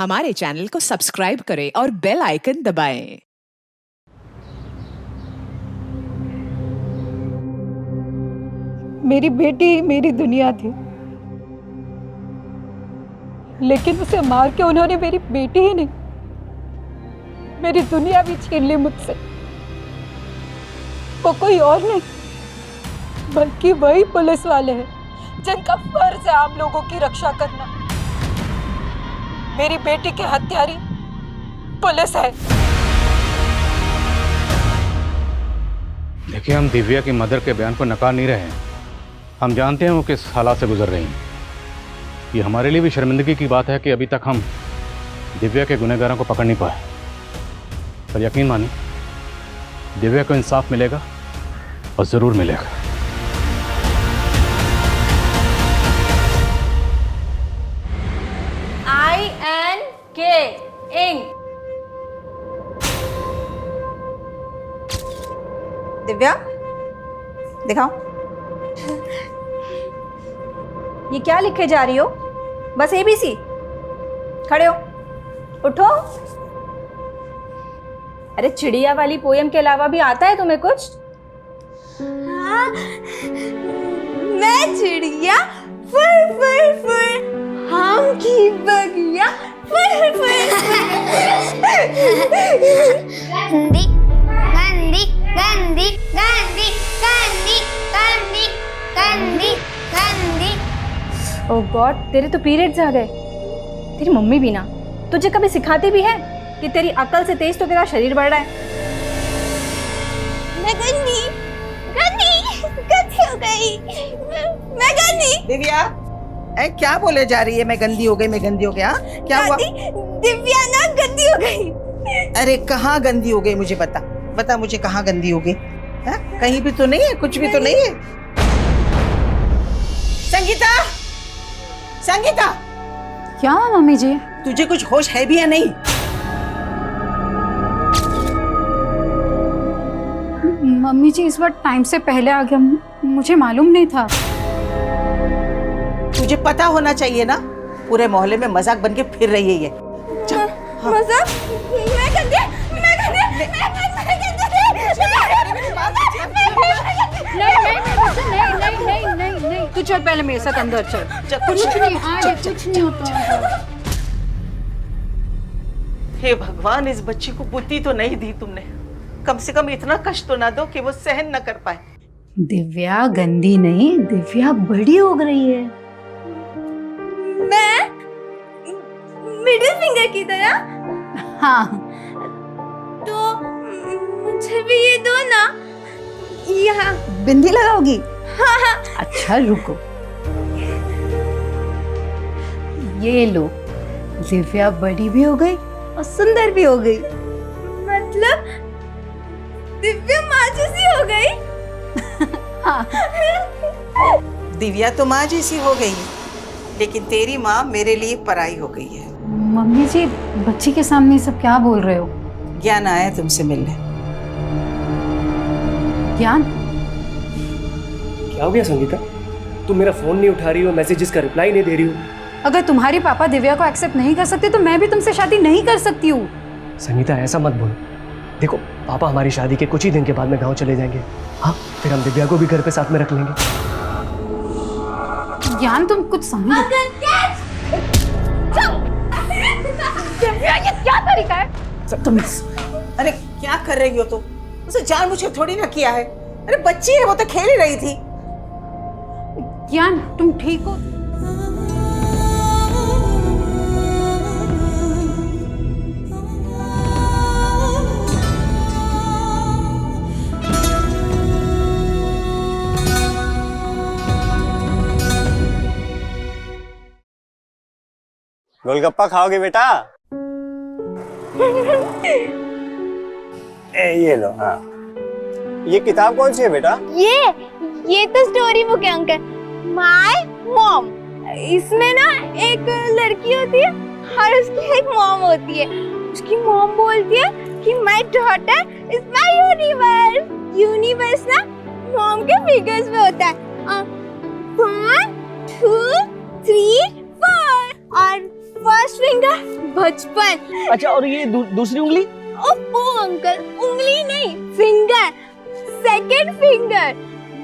हमारे चैनल को सब्सक्राइब करें और बेल आइकन दबाएं। मेरी बेटी ही मेरी दुनिया थी, लेकिन उसे मार के उन्होंने मेरी बेटी ही नहीं, मेरी दुनिया भी छीन ली मुझसे। वो कोई और नहीं बल्कि वही पुलिस वाले हैं जिनका फर्ज है आप लोगों की रक्षा करना। मेरी बेटी के हत्यारी पुलिस है। देखिए, हम दिव्या की मदर के बयान को नकार नहीं रहे हैं। हम जानते हैं वो किस हालात से गुजर रही हैं। ये हमारे लिए भी शर्मिंदगी की बात है कि अभी तक हम दिव्या के गुनहगारों को पकड़ नहीं पाए। पर यकीन मानिए, दिव्या को इंसाफ मिलेगा और ज़रूर मिलेगा। INK ink. दिव्या, दिखाओ। ये क्या लिखे जा रही हो? बस ABC? खड़े हो, उठो। अरे चिड़िया वाली पोयम के अलावा भी आता है तुम्हें कुछ? हाँ, मैं चिड़िया फुर फुर फुर, हम की बगिया फुर फुर। गंदी गंदी गंदी गंदी गंदी गंदी गंदी गंदी। ओह गॉड, तेरे तो पीरियड्स आ गए। तेरी मम्मी भी ना तुझे कभी सिखाती भी है कि तेरी अकल से तेज तो तेरा शरीर बढ़ रहा है। मैं गंदी गंदी गंदी हो गई। मैं गंदी। दिव्या, क्या बोले जा रही है? मैं गंदी हो गई, मैं गंदी हो गया? क्या हुआ? दिव्या ना गंदी हो गई। अरे कहाँ गंदी हो गई? मुझे बता, बता मुझे कहाँ गंदी हो गई? कहीं भी तो नहीं है, कुछ भी तो नहीं है। संगीता, संगीता, क्या हुआ मम्मी जी? तुझे कुछ होश है भी या नहीं? मम्मी जी इस बार टाइम से पहले आ गया, मुझे मालूम नहीं था। तुझे पता होना चाहिए ना, पूरे मोहल्ले में मजाक बन के फिर रही है ये। मजाक? मैं गंदी, मैं गंदी, नहीं, तू चल पहले मेरे साथ अंदर चल। कुछ नहीं होता। हे भगवान, इस बच्ची को बुद्धि तो नहीं दी तुमने। कम से कम इतना कष्ट तो ना दो कि वो सहन न कर पाए। दिव्या गंदी नहीं, दिव्या बड़ी हो रही है। मैं मिडिल फिंगर की तरह? हाँ, तो मुझे भी ये दो ना। यहाँ बिंदी लगाओगी? हाँ। अच्छा रुको, ये लो। दिव्या बड़ी भी हो गई और सुंदर भी हो गई। मतलब दिव्या माँ जैसी हो गई? हाँ। दिव्या तो माँ जैसी हो गई, लेकिन तेरी माँ मेरे लिए पराई हो गई है। मम्मी जी, बच्ची के सामने सब क्या बोल रहे हो? ज्ञान आया तुमसे मिलने। ज्ञान? क्या हो गया संगीता? तुम मेरा फोन नहीं उठा रही हो, मैसेजेस का रिप्लाई नहीं दे रही हो। अगर तुम्हारे पापा दिव्या को एक्सेप्ट नहीं कर सकते तो मैं भी तुमसे शादी नहीं कर सकती हूँ। संगीता ऐसा मत बोलो। देखो, पापा हमारी शादी के कुछ ही दिन के बाद में गांव चले जाएंगे। हाँ, फिर हम दिव्या को भी घर पे साथ में रख लेंगे। ज्ञान, तुम कुछ समझो। दिव्या, ये क्या तरीका है? तुम अरे क्या कर रही हो तुम? उसे जानबूझ के थोड़ी ना किया है। अरे बच्ची है, वो तो खेल ही रही थी। ज्ञान, तुम ठीक हो? गोलगप्पा खाओगे बेटा? ये लो। हाँ, ये किताब कौन सी है बेटा? ये तो स्टोरी बुक है अंकल, माय मॉम। इसमें ना एक लड़की होती है और उसकी एक मॉम होती है। उसकी मॉम बोलती है कि my daughter is my universe. Universe ना मॉम के फिगर्स में होता है। 1 2 3 4 और फर्स्ट फिंगर बचपन। अच्छा, और ये दूसरी उंगली? ओप्पो अंकल, उंगली नहीं फिंगर, सेकंड फिंगर।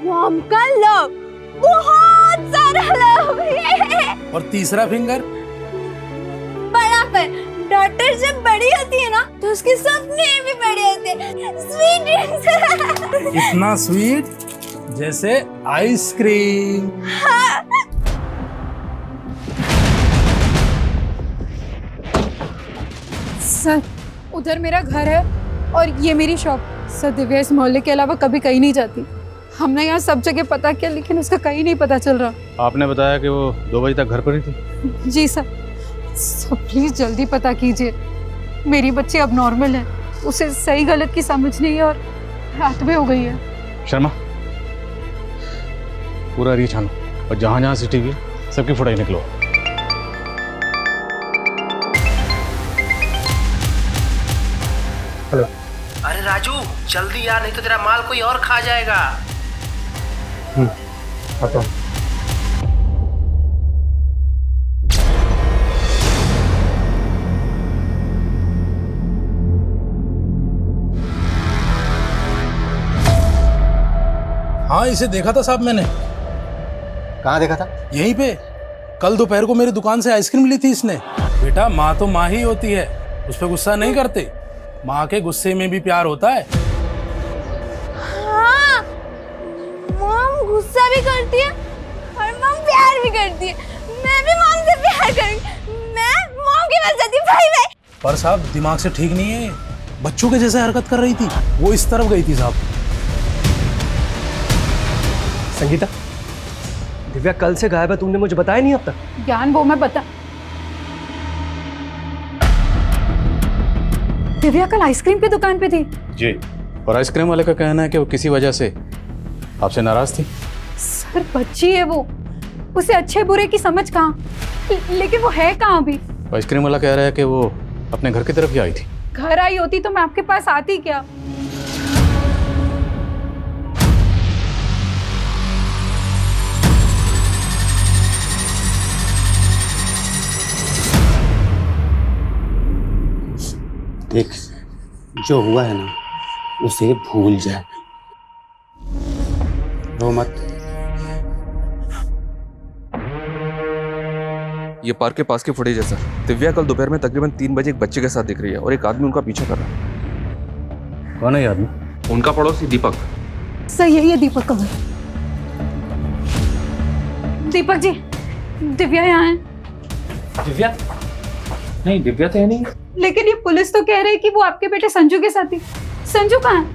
मॉम का लव, बहुत सारा लव। और तीसरा फिंगर? बड़ा पर डॉटर जब बड़ी होती है ना तो उसके सपने भी बड़े होते हैं। Sweet dreams. इतना स्वीट जैसे आइसक्रीम। हाँ। सर, उधर मेरा घर है और ये मेरी शॉप। सर, दिव्या इस मोहल्ले के अलावा कभी कहीं नहीं जाती। हमने यहाँ सब जगह पता किया लेकिन उसका कहीं नहीं पता चल रहा। आपने बताया कि वो 2 बजे तक घर पर ही थी? जी सर। सर प्लीज जल्दी पता कीजिए, मेरी बच्ची अब नॉर्मल है, उसे सही गलत की समझ नहीं है और रात में हो गई है। शर्मा, पूरा एरिया छानो और जहाँ जहाँ सीसीटीवी है सबकी फुटेज निकलो। हेलो। अरे राजू जल्दी यार, नहीं तो तेरा माल कोई और खा जाएगा। आता हूँ। हाँ, इसे देखा था साहब मैंने। कहाँ देखा था? यहीं पे। कल दोपहर को मेरी दुकान से आइसक्रीम ली थी इसने। बेटा, माँ तो माँ ही होती है, उस पर गुस्सा नहीं करते। माँ के गुस्से में भी प्यार होता है। हाँ, मॉम गुस्सा भी करती है और मॉम प्यार भी करती है। मैं भी मॉम से प्यार करूंगी। मैं मॉम के पास जाती हूँ। Bye bye. पर साहब दिमाग से ठीक नहीं है, बच्चों के जैसे हरकत कर रही थी। वो इस तरफ गई थी साहब। संगीता, दिव्या कल से गायब है, तुमने मुझे बताया नहीं अब तक। ज्ञान, वो मैं बता। दिव्या कल आइसक्रीम की दुकान पे थी। जी, और आइसक्रीम वाले का कहना है कि वो किसी वजह से आपसे नाराज थी। सर बच्ची है वो, उसे अच्छे बुरे की समझ कहाँ, लेकिन वो है कहाँ अभी? आइसक्रीम वाला कह रहा है कि वो अपने घर की तरफ ही आई थी। घर आई होती तो मैं आपके पास आती क्या? देख, जो हुआ है ना उसे भूल जाए, रो मत। ये पार्क के पास की फुटेज है सर। दिव्या कल दोपहर में तकरीबन 3 बजे एक बच्चे के साथ दिख रही है और एक आदमी उनका पीछा कर रहा है। कौन है ये आदमी? उनका पड़ोसी दीपक। सही है, ये दीपक का घर। दीपक जी, दिव्या यहाँ है। दिव्या? नहीं, दिव्या तो है नहीं। लेकिन ये पुलिस तो कह रही है कि वो आपके बेटे संजू के साथ थी। संजू कहाँ है?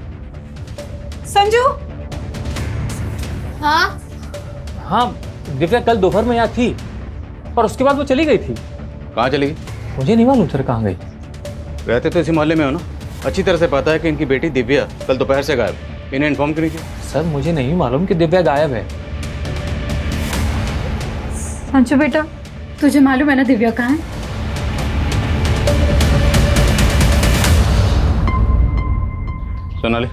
संजू? हाँ हाँ, दिव्या कल दोपहर में यहाँ थी पर उसके बाद वो चली गई थी। कहाँ चली गई? मुझे नहीं मालूम सर कहाँ गई। रहते तो इसी मोहल्ले में हो ना, अच्छी तरह से पता है कि इनकी बेटी दिव्या कल दोपहर से गायब। इन्हें इन्फॉर्म क्यों नहीं किया? सर मुझे नहीं मालूम कि दिव्या गायब है। संजू बेटा, तुझे मालूम है ना दिव्या कहाँ है? सोनाली,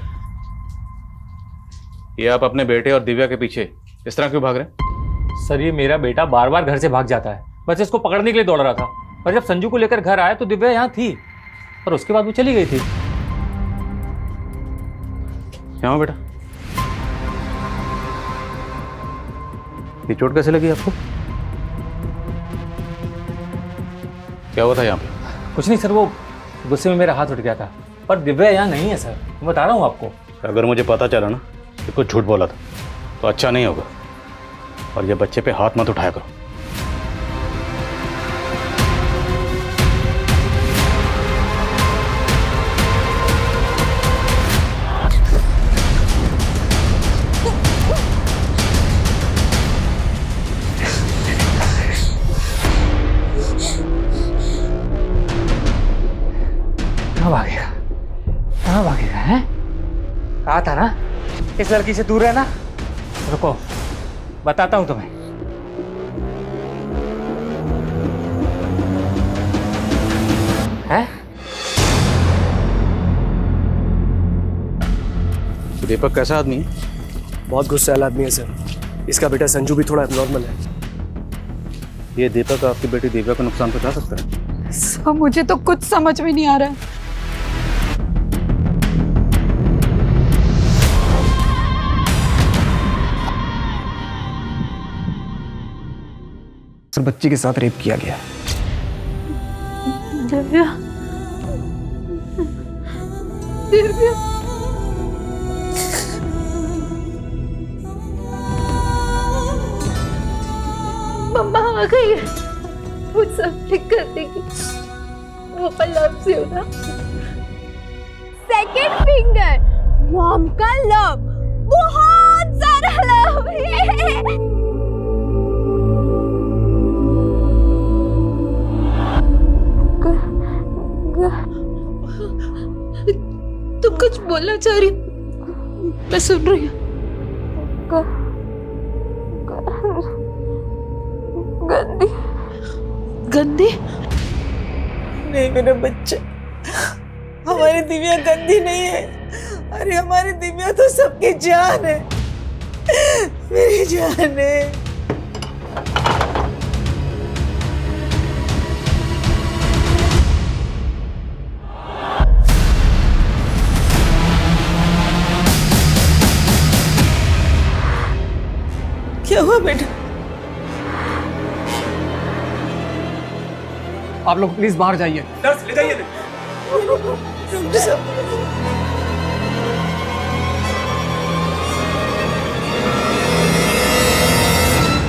ये आप अपने बेटे और दिव्या के पीछे इस तरह क्यों भाग रहे हैं? सर ये मेरा बेटा बार बार घर से भाग जाता है, बस इसको पकड़ने के लिए दौड़ रहा था। पर जब संजू को लेकर घर आया तो दिव्या यहाँ थी और उसके बाद वो चली गई थी। क्या हुआ बेटा? ये चोट कैसे लगी आपको? क्या हुआ था यहाँ पे? कुछ नहीं सर, वो गुस्से में मेरा हाथ उठ गया था। पर दिव्या यहाँ नहीं है सर, मैं बता रहा हूँ आपको। अगर मुझे पता चला ना कि कुछ झूठ बोला था तो अच्छा नहीं होगा। और ये बच्चे पे हाथ मत उठाया करो। कहाँ भागेगा? कहाँ भागेगा है? कहा था ना इस लड़की से दूर रहना। रुको बताता हूँ तुम्हें। है? दीपक कैसा आदमी है? बहुत गुस्से वाला आदमी है सर। इसका बेटा संजू भी थोड़ा एबनॉर्मल है। ये दीपक आपकी बेटी दिव्या को नुकसान पहुंचा सकता है? सर मुझे तो कुछ समझ में नहीं आ रहा है। सर बच्ची के साथ रेप किया गया। दिव्या, दिव्या, मम्मा आ गई है, वो सब ठीक कर देगी, वो लव से होना। सेकंड फिंगर, मॉम का लव, बहुत सारा लव है। तुम कुछ बोलना चाह रही? मैं सुन रही हूँ। गंदी, गंदी? नहीं मेरे बच्चे, हमारी दिव्या गंदी नहीं है। अरे हमारी दिव्या तो सबकी जान है, मेरी जान है। क्या हुआ बेटा? आप लोग प्लीज बाहर जाइए। नर्स ले जाइए। डॉक्टर साहब,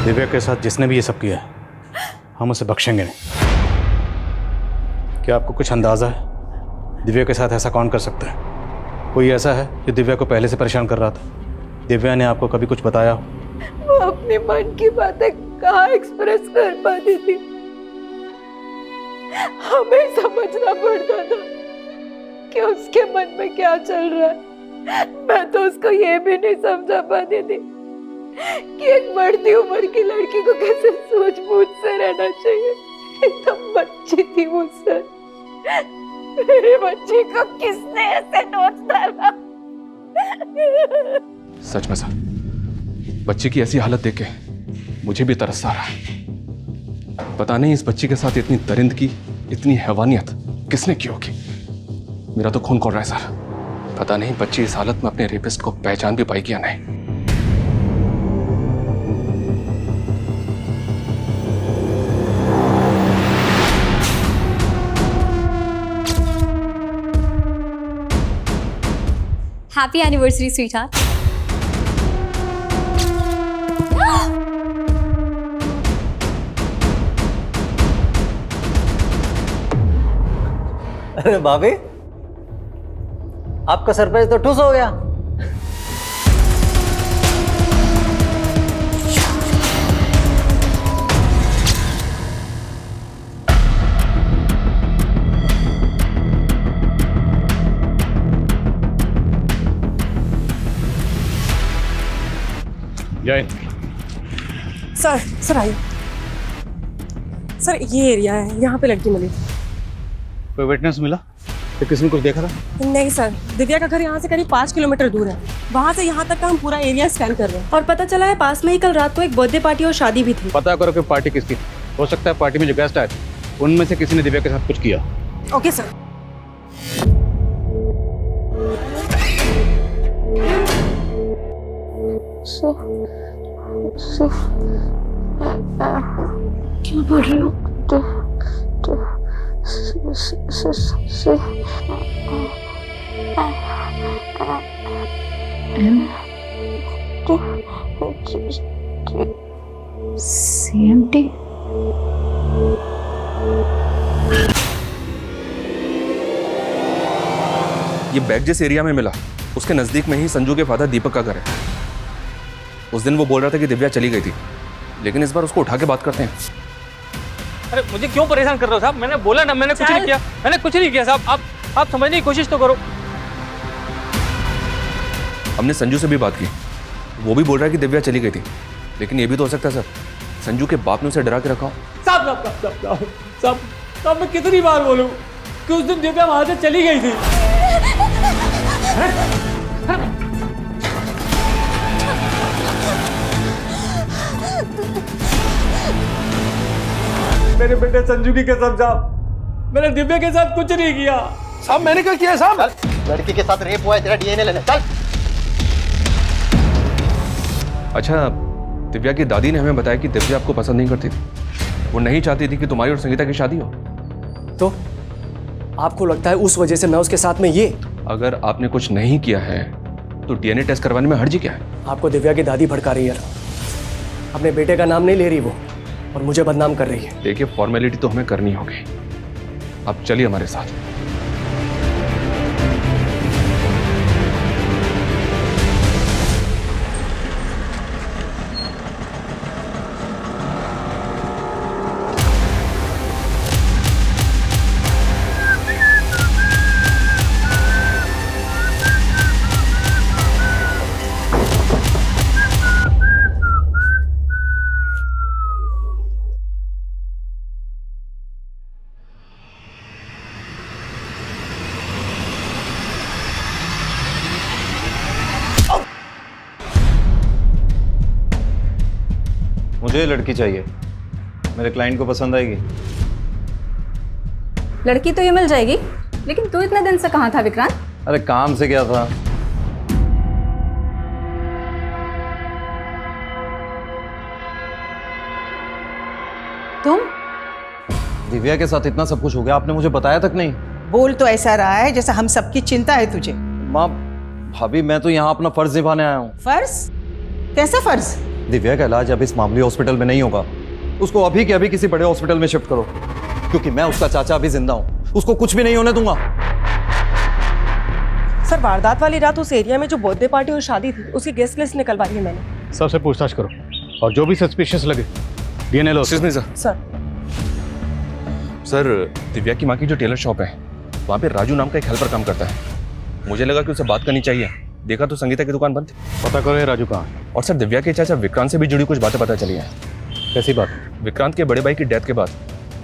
दिव्या के साथ जिसने भी ये सब किया है, हम उसे बख्शेंगे नहीं। क्या आपको कुछ अंदाजा है दिव्या के साथ ऐसा कौन कर सकता है? कोई ऐसा है जो दिव्या को पहले से परेशान कर रहा था? दिव्या ने आपको कभी कुछ बताया हो? वो अपने मन की बातें कहाँ एक्सप्रेस कर पाती थी, हमें समझना पड़ता था कि उसके मन में क्या चल रहा है। मैं तो उसको ये भी नहीं समझा पाती थी कि एक बढ़ती उम्र की लड़की को कैसे सूझबूझ से रहना चाहिए। एकदम बच्ची थी मुझसे। मेरे बच्ची को किसने ऐसे नोच डाला? सच में सर, बच्ची की ऐसी हालत देख के मुझे भी तरस आ रहा है। पता नहीं इस बच्ची के साथ इतनी दरिंदगी, इतनी हैवानियत किसने की होगी। मेरा तो खून खौल रहा है सर। पता नहीं बच्ची इस हालत में अपने रेपिस्ट को पहचान भी पाएगी या नहीं। Happy anniversary sweetheart. अरे भाभी, आपका सरप्राइज तो ठुस हो गया। जय सर आइए। सर ये एरिया है, यहाँ पे लड़की मिली थी। कोई विटनेस मिला? तो किसी ने कुछ देखा था? नहीं सर, दिव्या का घर यहाँ से करीब 5 किलोमीटर दूर है। वहाँ से यहाँ तक का हम पूरा एरिया स्कैन कर रहे हैं और पता चला है पास में ही कल रात को एक बर्थडे पार्टी और शादी भी थी। पता करो कि पार्टी किसकी थी। हो सकता है पार्टी में जो गेस्ट आए थे उनमें से किसी ने दिव्या के साथ कुछ किया। Okay sir. क्या पढ़ रही हो? CMT। ये बैग जिस एरिया में मिला उसके नजदीक में ही संजू के फादर दीपक का घर है। उस दिन वो बोल रहा था कि दिव्या चली गई थी, लेकिन इस बार उसको उठा के बात करते हैं। अरे मुझे क्यों परेशान कर रहे हो साहब? मैंने बोला ना, मैंने कुछ नहीं किया। मैंने कुछ नहीं किया साहब। आप समझने की कोशिश तो करो। हमने संजू से भी बात की, वो भी बोल रहा है कि दिव्या चली गई थी, लेकिन ये भी तो हो सकता है सर संजू के बाप ने उसे डरा के रखा हो। साहब मैं कितनी बार बोलूं कि उस दिन दिव्या वहां से चली गई थी। मेरे बेटे संजू की कसम साहब, मैंने दिव्या के साथ कुछ नहीं किया साहब। मैंने क्या किया साहब? लड़की के साथ रेप हुआ है, तेरा डीएनए लेने चल। अच्छा, दिव्या की दादी ने हमें बताया कि दिव्या आपको पसंद नहीं करती थी, वो नहीं चाहती थी कि तुम्हारी और संगीता की शादी हो। तो आपको लगता है उस वजह से मैं उसके साथ में ये? अगर आपने कुछ नहीं किया है तो डीएनए टेस्ट करवाने में हर्जी क्या है? आपको दिव्या की दादी भड़का रही है, अपने बेटे का नाम नहीं ले रही वो, और मुझे बदनाम कर रही है। देखिए, फॉर्मेलिटी तो हमें करनी होगी, आप चलिए हमारे साथ। मुझे लड़की चाहिए, मेरे क्लाइंट को पसंद आएगी। लड़की तो ये मिल जाएगी, लेकिन तू इतने दिन से कहाँ था विक्रांत? अरे काम से क्या था। तुम? दिव्या के साथ इतना सब कुछ हो गया, आपने मुझे बताया तक नहीं। बोल तो ऐसा रहा है जैसा हम सबकी चिंता है तुझे। माँ, भाभी, मैं तो यहाँ अपना फर्ज निभाने आया हूँ। फर्ज? कैसा फर्ज? दिव्या का इलाज अब इस मामूली हॉस्पिटल में नहीं होगा, उसको अभी के अभी किसी बड़े हॉस्पिटल में शिफ्ट करो, क्योंकि मैं उसका चाचा अभी जिंदा हूँ, उसको कुछ भी नहीं होने दूंगा। सर, वारदात वाली रात उस एरिया में जो बर्थडे पार्टी और शादी थी, उसकी गेस्ट लिस्ट निकलवाई है मैंने। सबसे पूछताछ करो और जो भी सस्पिशियस लगे डीएनए लो। सर सर, दिव्या की माँ की जो टेलर शॉप है, वहाँ पे राजू नाम का एक हेल्पर काम करता है। मुझे लगा कि उसे बात करनी चाहिए, देखा तो संगीता की दुकान बंद थी। पता करो ये राजू कहाँ है। और सर, दिव्या के चाचा विक्रांत से भी जुड़ी कुछ बातें पता चली हैं। कैसी बात? विक्रांत के बड़े भाई की डेथ के बाद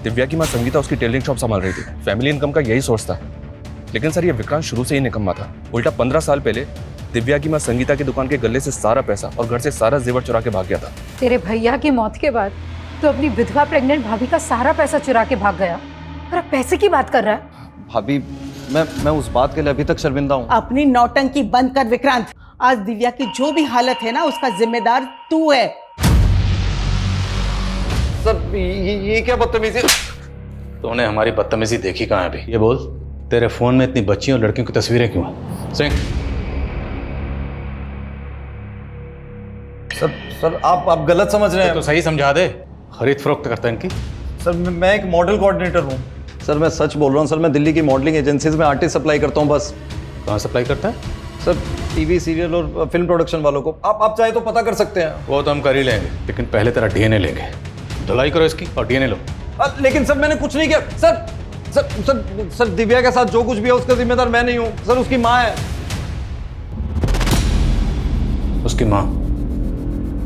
दिव्या की माँ संगीता उसकी टेलरिंग शॉप संभाल रही थी। फैमिली इनकम का यही सोर्स था, लेकिन सर ये विक्रांत शुरू से ही निकम्मा था। उल्टा 15 साल पहले दिव्या की माँ संगीता की दुकान के गले से सारा पैसा और घर से सारा जेवर चुरा के भाग गया था। तेरे भैया की मौत के बाद तो अपनी विधवा प्रेग्नेंट भाभी का सारा पैसा चुरा के भाग गया, और अब पैसे की बात कर रहा है। भाभी, मैं उस बात के लिए अभी तक शर्मिंदा हूँ। अपनी नौटंकी बंद कर विक्रांत। आज दिव्या की जो भी हालत है ना, उसका जिम्मेदार तू है। सर, ये क्या बदतमीजी? तूने हमारी बदतमीजी देखी कहाँ है अभी? ये बोल, तेरे फोन में इतनी बच्चियों और लड़कियों की तस्वीरें क्यों हैं? सिंह। सर आप गलत समझ रहे हैं। तो सही समझा दे, खरीद फरोख्त करता है इनकी। सर, मैं एक मॉडल कोऑर्डिनेटर हूँ। सर, मैं सच बोल रहा हूँ सर, मैं दिल्ली की मॉडलिंग एजेंसीज में आर्टिस्ट सप्लाई करता हूँ बस। कहाँ सप्लाई करता है? सर, टीवी सीरियल और फिल्म प्रोडक्शन वालों को। आप चाहे तो पता कर सकते हैं। वो तो हम कर ही लेंगे, लेकिन पहले तेरा डीएनए लेंगे। धुलाई करो इसकी और डीएनए लो। लेकिन सर, मैंने कुछ नहीं किया। Sir sir sir sir Divya के साथ जो कुछ भी है उसका जिम्मेदार मैं नहीं हूँ सर, उसकी माँ है। उसकी माँ?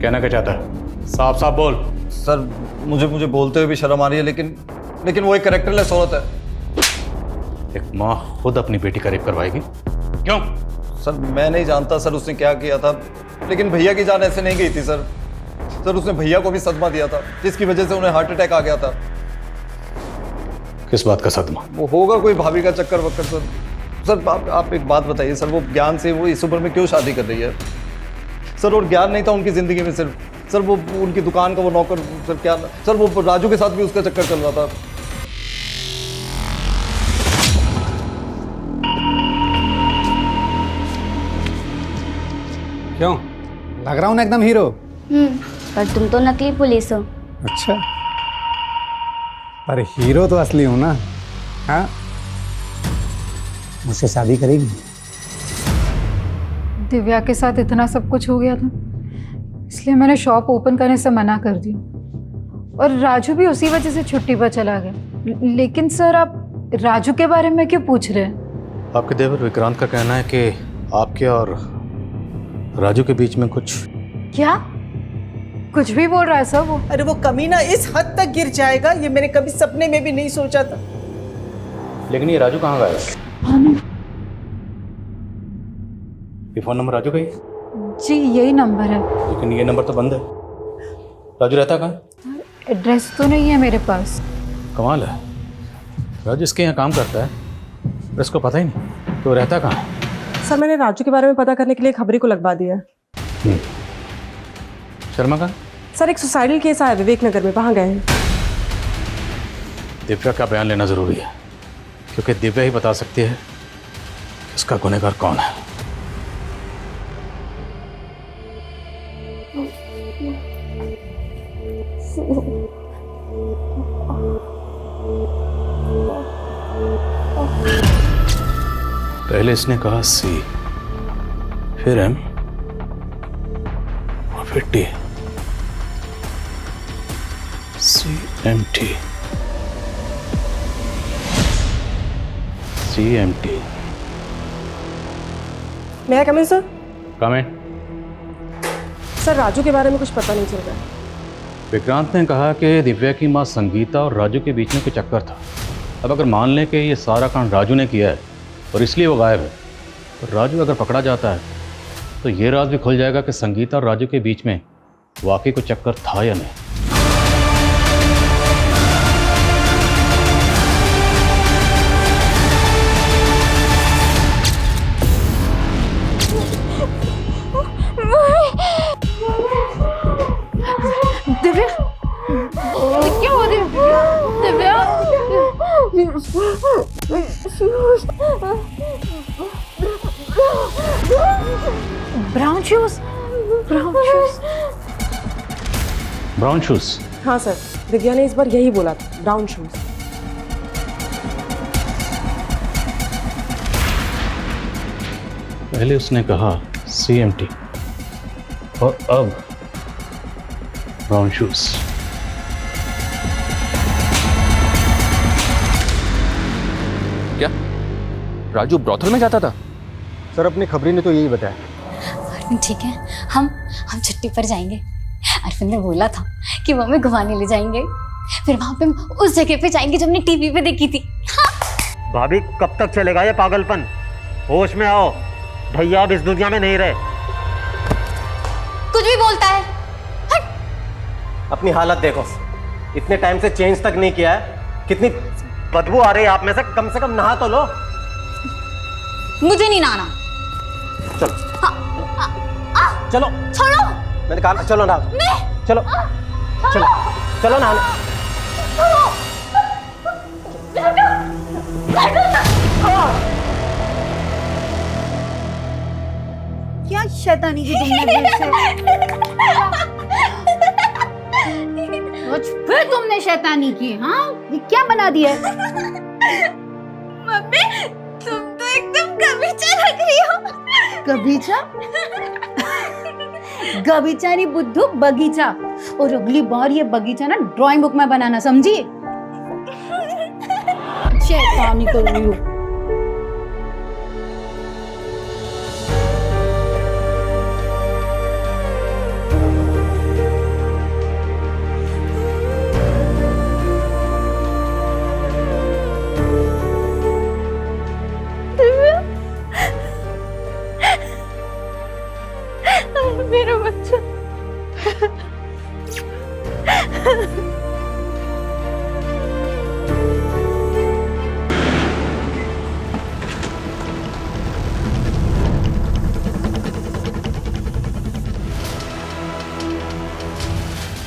कहना क्या चाहता है? साफ साफ बोल। सर, मुझे बोलते हुए भी शर्म आ रही है, लेकिन वो एक कैरेक्टरलेस औरत है। एक माँ खुद अपनी बेटी का रेप करवाएगी? क्यों? सर, मैं नहीं जानता सर उसने क्या किया था, लेकिन भैया की जान ऐसे नहीं गई थी सर। उसने भैया को भी सदमा दिया था, जिसकी वजह से उन्हें हार्ट अटैक आ गया था। किस बात का सदमा? वो होगा कोई भाभी का चक्कर वक्कर सर। सर, आप एक बात बताइए सर, वो ज्ञान से वो इस उम्र में क्यों शादी कर रही है सर? और ज्ञान नहीं था उनकी जिंदगी में सिर्फ सर, वो उनकी दुकान का वो नौकर सर, क्या सर, वो राजू के साथ भी उसका चक्कर चल रहा था। क्यों लग रहा हूँ ना एकदम हीरो? पर तुम तो नकली पुलिस हो। अच्छा, पर हीरो तो असली हूँ ना। हाँ, मुझसे शादी करेगी? दिव्या के साथ इतना सब कुछ हो गया था, इसलिए मैंने शॉप ओपन करने से मना कर दी, और राजू भी उसी वजह से छुट्टी पर चला गया। लेकिन सर, आप राजू के बारे में क्यों पूछ रहे हैं? आपके देवर विक्रांत का कहना है कि आपके और राजू के बीच में कुछ। क्या कुछ भी बोल रहा है सर वो? अरे वो कमीना इस हद तक गिर जाएगा ये मैंने कभी सपने में भी नहीं सोचा था। लेकिन ये राजू कहाँ गया? ये फोन नंबर राजू का ही? जी यही नंबर है। लेकिन ये नंबर तो बंद है। राजू रहता कहाँ? एड्रेस तो नहीं है मेरे पास। कमाल है, राजू इसके यहाँ काम करता है और इसको पता ही नहीं तो रहता कहाँ है। सर मैंने राजू के बारे में पता करने के लिए खबरी को लगवा दिया है। शर्मा का सर एक सुसाइडल केस आया विवेक नगर में, वहाँ गए हैं। दिव्या का बयान लेना जरूरी है क्योंकि दिव्या ही बता सकती है कि इसका गुनहगार कौन है। पहले इसने कहा सी, फिर एम और फिर टी। CMT CMT। मैं कम इन सर? कमेंट। सर राजू के बारे में कुछ पता नहीं चल रहा है। विक्रांत ने कहा कि दिव्या की मां संगीता और राजू के बीच में कोई चक्कर था। अब अगर मान लें कि ये सारा कांड राजू ने किया है और इसलिए वो गायब है, तो राजू अगर पकड़ा जाता है तो ये राज भी खुल जाएगा कि संगीता और राजू के बीच में वाकई कोई चक्कर था या नहीं। दिव्या क्या हो रही है? Divya brown shoes, brown shoes, brown shoes. हाँ सर, दिव्या ने इस बार यही बोला था, ब्राउन शूज। पहले उसने कहा CMT और अब ब्राउन शूज। क्या राजू ब्रॉथल में जाता था? सर अपनी खबरी ने तो यही बताया। ठीक है, हम छुट्टी पर जाएंगे। अरविंद ने बोला था कि वो हमें घुमाने ले जाएंगे, फिर वहां पे उस जगह पे जाएंगे जो हमने टीवी पे देखी थी। भाभी कब तक चलेगा ये पागलपन? होश में आओ, भैया अब इस दुनिया में नहीं रहे। कुछ भी बोलता है। अपनी हालत देखो, इतने टाइम से चेंज तक नहीं किया है, कितनी बदबू आ रही है आप में से कम नहा तो लो। मुझे नहीं नहाना। चलो चलो छोड़ो। मैंने कहा चलो नहा। चलो चलो चलो नहाने। क्या शैतानी की तुमने फिर से? फिर तुमने शैतानी की? हाँ, ये क्या बना दिया है? मम्मी तुम तो एकदम गबीचा लग रही हो। गबीचा? गबीचा नहीं बुद्धू, बगीचा। और अगली बार ये बगीचा ना ड्राइंग बुक में बनाना, समझी? शैतानी कर रही हो। मेरा बच्चा।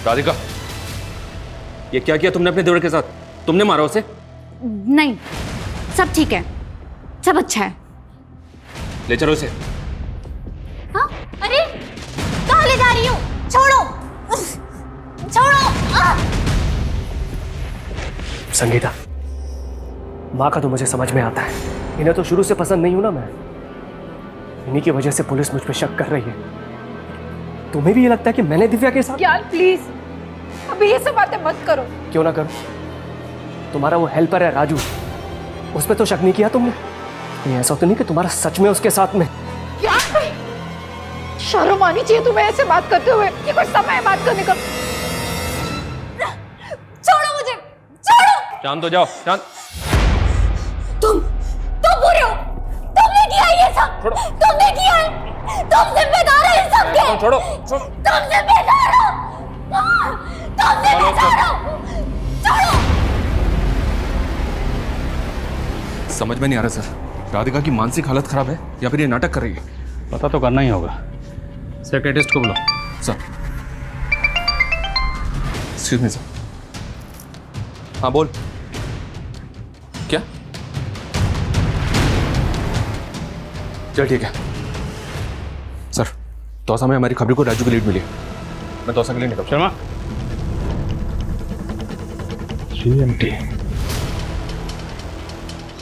राधिका, ये क्या किया तुमने अपने देवर के साथ? तुमने मारा उसे? नहीं, सब ठीक है, सब अच्छा है। ले चलो उसे। हाँ? अरे कहाँ ले जा रही हो? छोड़ो, छोड़ो। संगीता, माँ का तो मुझे समझ में आता है, इन्हें तो शुरू से पसंद नहीं हूं ना मैं। इन्हीं की वजह से पुलिस मुझ पर शक कर रही है। तुम्हें भी ये लगता है कि मैंने दिव्या के साथ? यार प्लीज अभी ये सब बातें मत करो। क्यों ना करो? तुम्हारा वो हेल्पर है राजू, उस पर तो शक नहीं किया तुमने? नहीं ऐसा तो नहीं कि तुम्हारा सच में उसके साथ में? यार शर्म आनी चाहिए तुम्हें ऐसे बात करते हुए। ये कोई समय है बात करने का? छोड़ो मुझे, छोड़ो। शांत हो जाओ, शांत। तुम बुरे हो, तुमने किया ये सब, तुमने किया है, तुम जिम्मेदार हो इन सब के। छोड़ो, तुम जिम्मेदार हो, तुम जिम्मेदार हो, छोड़ो। समझ में नहीं आ रहा सर, राधिका की मानसिक हालत खराब है या फिर ये नाटक कर रही है। पता तो करना ही होगा। सेक्रेटिस्ट को बुलाओ। Sir excuse me sir. हाँ बोल। क्या? चल ठीक है सर। दौसा में हमारी खबरी को राजू की लीड मिली है। मैं दौसा के लिए निकल। शर्मा,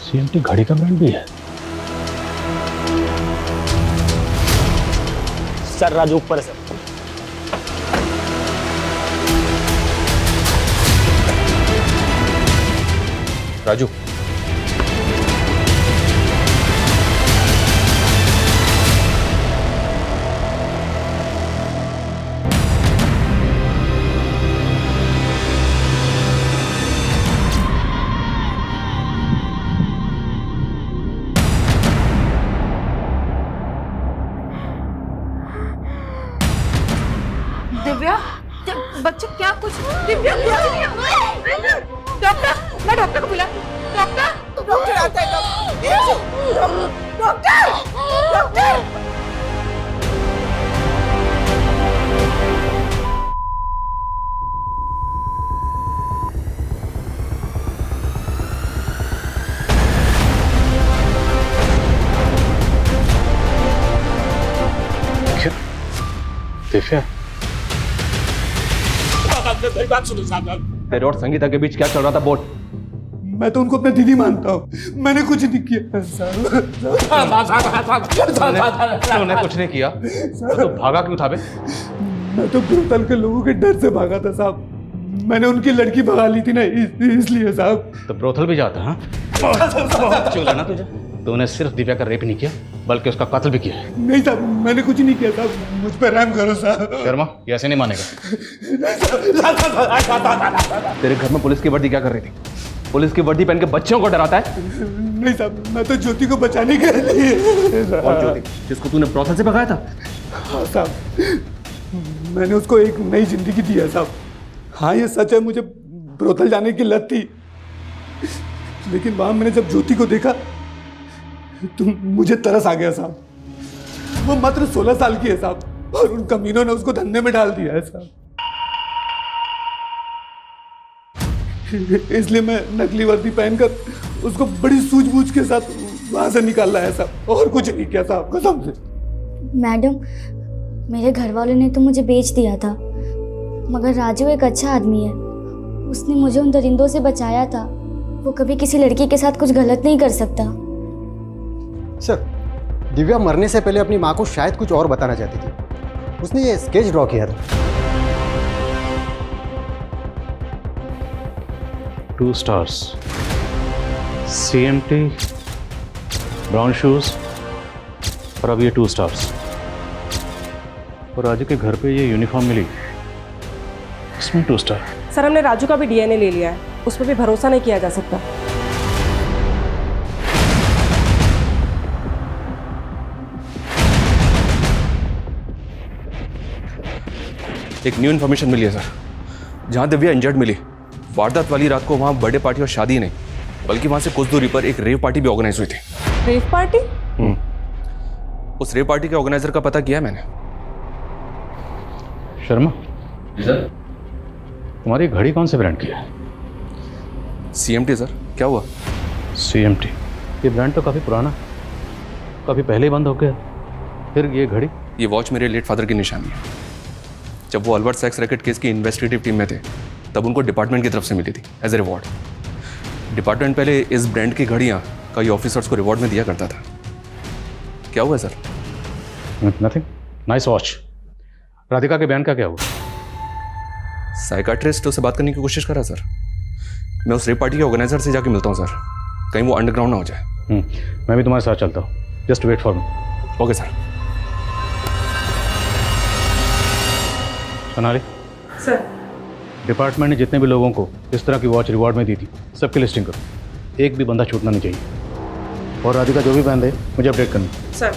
सीएमटी घड़ी का ब्रांड भी है। सर राजू ऊपर है सर। राजू दिव्या, बच्चे क्या कुछ? दिव्या डॉक्टर, मैं डॉक्टर को बुला। डॉक्टर आता है। डॉक्टर दिव्या, मेरी बात सुनो साहब। तेरे और संगीता के बीच क्या चल रहा था बोल। मैं तो उनको अपनी दीदी मानता हूँ, मैंने कुछ नहीं किया। तूने कुछ नहीं किया तो भागा क्यों था बे? मैं तो ब्रोतल के लोगों के डर से भागा था साहब। मैंने उनकी लड़की भगा ली थी ना, इसलिए साहब। तो ब्रोथल भी जाता है? बहुत चूल है ना तुझे। तूने सिर्फ दिव्या का रेप नहीं किया बल्कि उसका कत्ल भी किया है। नहीं साहब, मैंने कुछ नहीं किया साहब, मुझ पर रहम करो साहब। शर्मा, ये ऐसे नहीं मानेगा। तेरे घर में पुलिस की वर्दी क्या कर रही थी? पुलिस की वर्दी पहन के बच्चों को डराता है? नहीं साहब, मैं तो ज्योति को बचाने के लिए। और ज्योति जिसको तूने ब्रोथल से भगाया था? हाँ साहब, मैंने उसको एक नई जिंदगी दी है साहब। हाँ ये सच है, मुझे ब्रोथल जाने की लत थी, लेकिन वहां मैंने जब ज्योति को देखा तो मुझे तरस आ गया साहब। वो मात्र 16 साल की है साहब, और उन कमीनों ने उसको धंधे में डाल दिया है साहब। इसलिए मैं नकली वर्दी पहनकर उसको बड़ी सूझबूझ के साथ वहां से निकाल लाया साहब, और कुछ नहीं किया साहब, कसम से। मैडम, मेरे घर वालों ने तो मुझे बेच दिया था, मगर राजू एक अच्छा आदमी है। उसने मुझे उन दरिंदों से बचाया था। वो कभी किसी लड़की के साथ कुछ गलत नहीं कर सकता। सर, दिव्या मरने से पहले अपनी माँ को शायद कुछ और बताना चाहती थी। उसने ये स्केच ड्रॉ किया था। 2 stars, CMT, ब्राउन शूज, और अब ये 2 stars। और राजू के घर पे ये यूनिफॉर्म मिली, इसमें 2 स्टार। सर हमने राजू का भी डीएनए ले लिया है, उस पर भी भरोसा नहीं किया जा सकता। एक न्यू इन्फॉर्मेशन मिली है सर। जहां दिव्या इंजर्ड मिली, वारदात वाली रात को वहां बर्थडे पार्टी और शादी नहीं, बल्कि वहां से कुछ दूरी पर एक रेव पार्टी भी ऑर्गेनाइज हुई थी। Rave party? उस रेव पार्टी के ऑर्गेनाइजर का पता किया है मैंने। शर्मा जी सर, तुम्हारी घड़ी कौन से ब्रांड की है? CMT sir. क्या हुआ? CMT, ये ब्रांड तो काफ़ी पुराना, काफ़ी पहले ही बंद हो गया, फिर ये घड़ी? ये वॉच मेरे लेट फादर की निशानी है। जब वो अल्बर्ट सेक्स रैकेट केस की इन्वेस्टिगेटिव टीम में थे, तब उनको डिपार्टमेंट की तरफ से मिली थी एज ए रिवॉर्ड। डिपार्टमेंट पहले इस ब्रांड की घड़ियाँ कई ऑफिसर्स को रिवॉर्ड में दिया करता था। क्या हुआ sir? Nothing. Nice watch. Radhika के बयान का क्या हुआ? साइकाट्रिस्ट उससे बात करने की कोशिश करा सर। मैं उस रेप पार्टी के ऑर्गेनाइजर से जाके मिलता हूँ सर, कहीं वो अंडरग्राउंड ना हो जाए। मैं भी तुम्हारे साथ चलता हूँ। Just wait for me. Okay sir. Sonali sir, department ने जितने भी लोगों को इस तरह की वॉच रिवॉर्ड में दी थी, सबकी लिस्टिंग करो। एक भी बंदा छूटना नहीं चाहिए। और राधिका जो भी पहन दे, मुझे अपडेट करना। सर।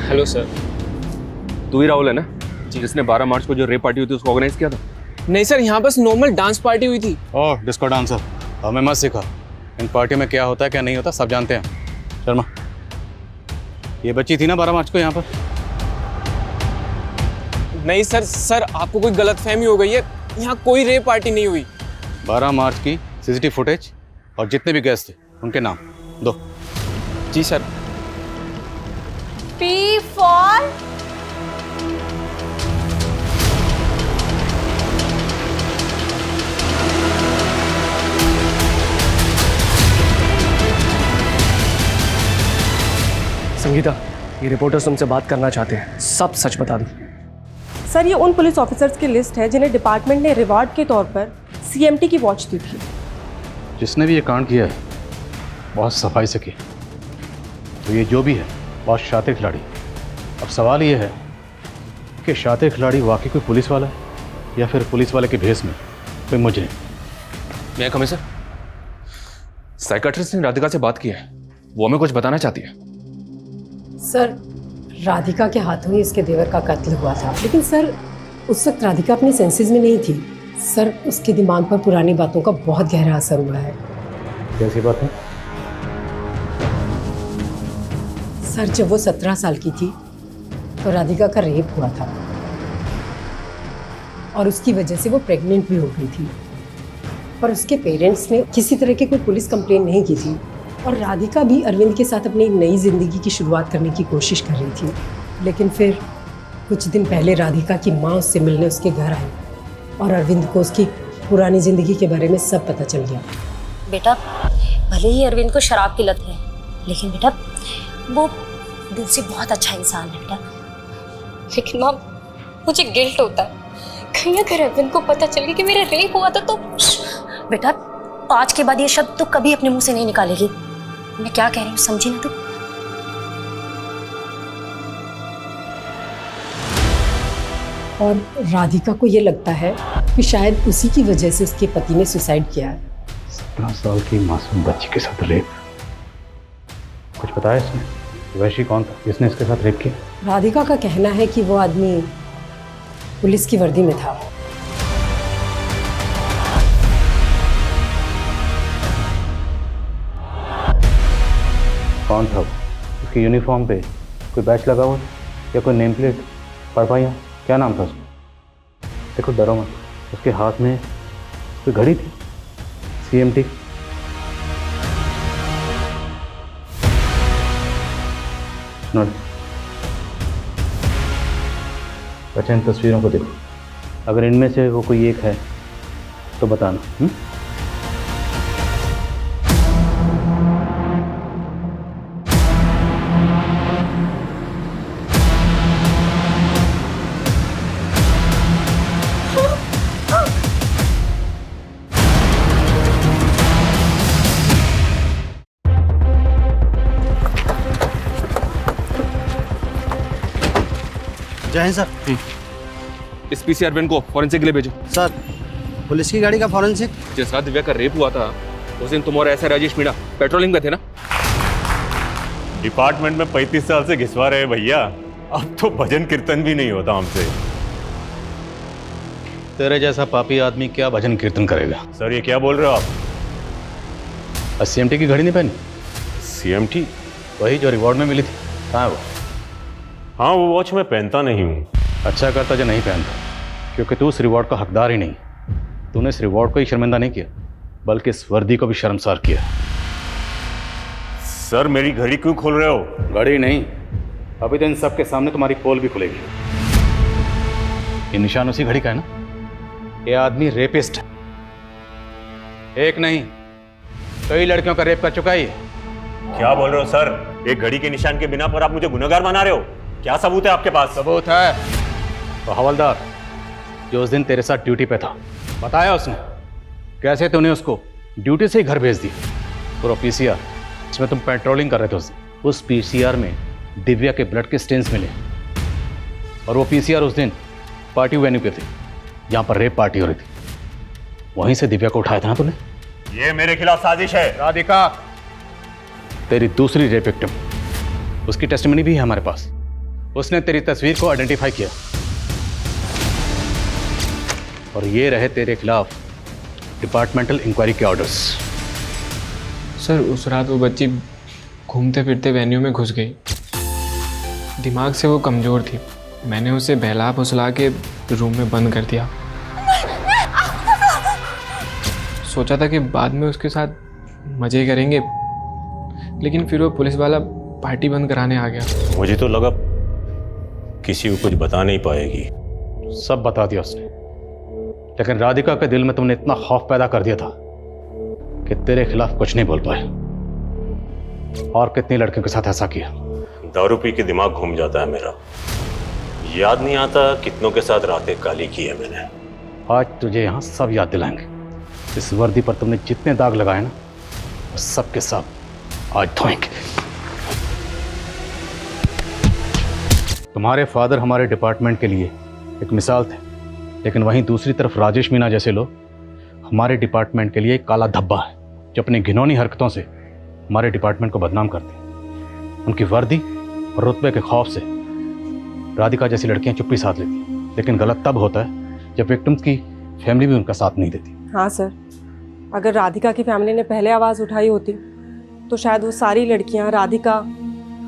हेलो सर, तू ही राहुल है ना जिसने 12 मार्च को जो रेप पार्टी हुई थी उसको ऑर्गेनाइज किया था? नहीं सर, यहाँ बस नॉर्मल डांस पार्टी हुई थी। ओह डिस्को डांसर, हमें मत सिखा। इन पार्टी में क्या होता है क्या नहीं होता सब जानते हैं। शर्मा, ये बच्ची थी ना 12 मार्च को यहाँ पर? नहीं सर आपको कोई गलतफहमी हो गई है, यहाँ कोई रेप पार्टी नहीं हुई। 12 मार्च की सीसीटीवी फुटेज और जितने भी गेस्ट थे उनके नाम दो। जी सर। P for संगीता, ये रिपोर्टर्स तुमसे बात करना चाहते हैं, सब सच बता दो। सर, ये उन पुलिस ऑफिसर्स की लिस्ट है जिन्हें डिपार्टमेंट ने रिवार्ड के तौर पर CMT की वॉच दी थी। जिसने भी ये कांड किया है बहुत सफाई से किया, तो ये जो भी है बहुत शातिर खिलाड़ी। अब सवाल ये है कि शातिर खिलाड़ी वाकई कोई पुलिस वाला है या फिर पुलिस वाले के भेस में कोई मुजरिम। मैं कमी सर, साइकाट्रिस्ट ने राधिका से बात की है, वो हमें कुछ बताना चाहती है। सर, राधिका के हाथों ही इसके देवर का कत्ल हुआ था, लेकिन सर उस वक्त राधिका अपने सेंसेस में नहीं थी। सर, उसके दिमाग पर पुरानी बातों का बहुत गहरा असर हुआ है। कैसी बात है? सर, जब वो 17 साल की थी तो राधिका का रेप हुआ था और उसकी वजह से वो प्रेग्नेंट भी हो गई थी। पर उसके पेरेंट्स ने किसी तरह की कोई पुलिस कंप्लेन नहीं की थी और राधिका भी अरविंद के साथ अपनी नई जिंदगी की शुरुआत करने की कोशिश कर रही थी। लेकिन फिर कुछ दिन पहले राधिका की माँ उससे मिलने उसके घर आई और अरविंद को उसकी पुरानी जिंदगी के बारे में सब पता चल गया। बेटा, भले ही अरविंद को शराब की लत है, लेकिन बेटा वो दिल से बहुत अच्छा इंसान है बेटा। लेकिन माँ, मुझे गिल्ट होता है, कहीं अगर अरविंद को पता चल गया कि मेरा रेप हुआ था तो। बेटा, आज के बाद ये शब्द तो कभी अपने मुंह से नहीं निकालेगी। मैं क्या कह रही हूँ समझी ना तू? और राधिका को ये लगता है कि शायद उसी की वजह से उसके पति ने सुसाइड किया है। 17 साल की मासूम बच्ची के साथ रेप, कुछ बताया इसने? वैशी कौन था जिसने इसके साथ रेप किया? राधिका का कहना है कि वो आदमी पुलिस की वर्दी में था। कौन था वो? उसकी यूनिफॉर्म पे कोई बैच लगा हुआ या कोई नेम प्लेट पढ़ पाई? क्या नाम था उसका? देखो डरो मत, उसके हाथ में कोई घड़ी थी CMT। अच्छा, इन तस्वीरों को देखो, अगर इनमें से वो कोई एक है तो बताना। जय हिंद सर। इस PC अरविंद को फॉरेंसिक के लिए भेजो। सर, पुलिस की गाड़ी का फॉरेंसिक? जिस रात दिव्या का रेप हुआ था उस दिन तुम और ऐसा राजेश मीणा पेट्रोलिंग में थे ना? डिपार्टमेंट में 35 साल से घिसवा रहे भैया, अब तो भजन कीर्तन भी नहीं होता हमसे। तेरे जैसा पापी आदमी क्या भजन कीर्तन करेगा? सर, ये क्या बोल रहे हो आप? CMT की घड़ी नहीं पहनी? CMT? वही जो रिवॉर्ड में मिली थी, कहाँ है वो? हाँ, वो वॉच मैं पहनता नहीं हूँ। अच्छा करता जो नहीं पहनता, क्योंकि तू उस रिवॉर्ड का हकदार ही नहीं। तूने इस रिवॉर्ड को ही शर्मिंदा नहीं किया बल्कि इस वर्दी को भी शर्मसार किया। सर, मेरी घड़ी क्यों खोल रहे हो? घड़ी नहीं, अभी तो इन सब के सामने तुम्हारी पोल भी खुलेगी। ये निशान उसी घड़ी का है ना? ये आदमी रेपिस्ट है, एक नहीं कई लड़कियों का रेप कर चुका है। क्या बोल रहे हो सर? एक घड़ी के निशान के बिना पर आप मुझे गुनहगार बना रहे हो? क्या सबूत है आपके पास? सबूत है। तो हवलदार जो उस दिन तेरे साथ ड्यूटी पे था, बताया उसने कैसे तूने उसको ड्यूटी से ही घर भेज दिया। पूरा PCR जिसमें तुम पेट्रोलिंग कर रहे थे उस PCR में दिव्या के ब्लड के स्टेन्स मिले और वो PCR उस दिन पार्टी वेन्यू पे थे जहाँ पर रेप पार्टी हो रही थी। वहीं से दिव्या को उठाया था ना तूने? ये मेरे खिलाफ साजिश है। राधिका, तेरी दूसरी रेप विक्टिम, उसकी टेस्टिमनी भी है हमारे पास। उसने तेरी तस्वीर को आइडेंटिफाई किया और ये रहे तेरे खिलाफ डिपार्टमेंटल इंक्वायरी के ऑर्डर्स। सर उस रात वो बच्ची घूमते फिरते वेन्यू में घुस गई। दिमाग से वो कमज़ोर थी। मैंने उसे बहला फुसला के रूम में बंद कर दिया। सोचा था कि बाद में उसके साथ मज़े करेंगे, लेकिन फिर वो पुलिस वाला पार्टी बंद कराने आ गया। मुझे तो लगा किसी को कुछ बता नहीं पाएगी। सब बता दिया उसने, लेकिन राधिका के दिल में तुमने इतना खौफ पैदा कर दिया था कि तेरे खिलाफ कुछ नहीं बोल पाए। और कितनी लड़कियों के साथ ऐसा किया। दारू पी के दिमाग घूम जाता है मेरा, याद नहीं आता कितनों के साथ रातें काली की है मैंने। आज तुझे यहाँ सब याद दिलाएंगे। इस वर्दी पर तुमने जितने दाग लगाए ना, वो सब के सब आज धोएंगे। तुम्हारे फादर हमारे डिपार्टमेंट के लिए एक मिसाल थे, लेकिन वहीं दूसरी तरफ राजेश मीना जैसे लोग हमारे डिपार्टमेंट के लिए एक काला धब्बा है, जो अपनी घिनौनी हरकतों से हमारे डिपार्टमेंट को बदनाम करते हैं। उनकी वर्दी और रुतबे के खौफ से राधिका जैसी लड़कियां चुप्पी साध लेती हैं, लेकिन गलत तब होता है जब विक्टिम्स की फैमिली भी उनका साथ नहीं देती। हाँ सर, अगर राधिका की फैमिली ने पहले आवाज़ उठाई होती तो शायद वो सारी लड़कियां राधिका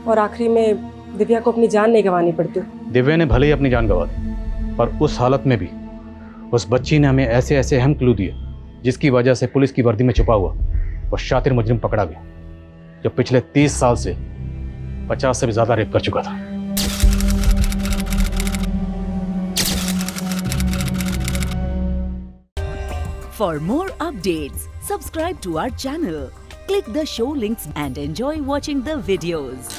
और आखिरी में दिव्या को अपनी जान नहीं गंवानी पड़ती। दिव्या ने भले ही अपनी जान गंवा दी, पर उस हालत में भी उस बच्ची ने हमें ऐसे ऐसे अहम क्लू दिए जिसकी वजह से पुलिस की वर्दी में छुपा हुआ वो शातिर मुजरिम पकड़ा गया, जो पिछले 30 साल से 50 से भी ज्यादा रेप कर चुका था। For more updates, subscribe to our channel, click the show links and enjoy watching the videos.